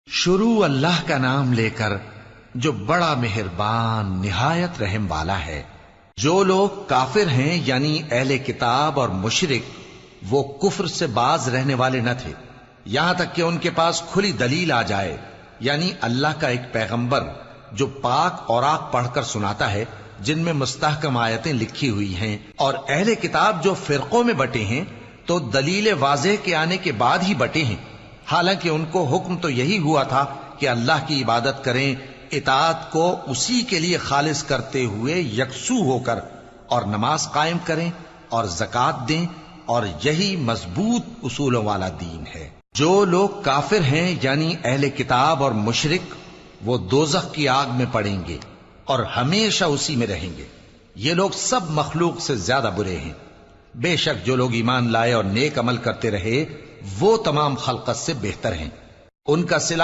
شروع اللہ کا نام لے کر جو بڑا مہربان نہایت رحم والا ہے۔ جو لوگ کافر ہیں یعنی اہل کتاب اور مشرک، وہ کفر سے باز رہنے والے نہ تھے یہاں تک کہ ان کے پاس کھلی دلیل آ جائے، یعنی اللہ کا ایک پیغمبر جو پاک اوراق پڑھ کر سناتا ہے جن میں مستحکم آیتیں لکھی ہوئی ہیں، اور اہل کتاب جو فرقوں میں بٹے ہیں تو دلیل واضح کے آنے کے بعد ہی بٹے ہیں، حالانکہ ان کو حکم تو یہی ہوا تھا کہ اللہ کی عبادت کریں، اطاعت کو اسی کے لیے خالص کرتے ہوئے یکسو ہو کر، اور نماز قائم کریں اور زکوٰۃ دیں، اور یہی مضبوط اصولوں والا دین ہے۔ جو لوگ کافر ہیں یعنی اہل کتاب اور مشرک، وہ دوزخ کی آگ میں پڑیں گے اور ہمیشہ اسی میں رہیں گے۔ یہ لوگ سب مخلوق سے زیادہ برے ہیں۔ بے شک جو لوگ ایمان لائے اور نیک عمل کرتے رہے وہ تمام خلقت سے بہتر ہیں۔ ان کا صلہ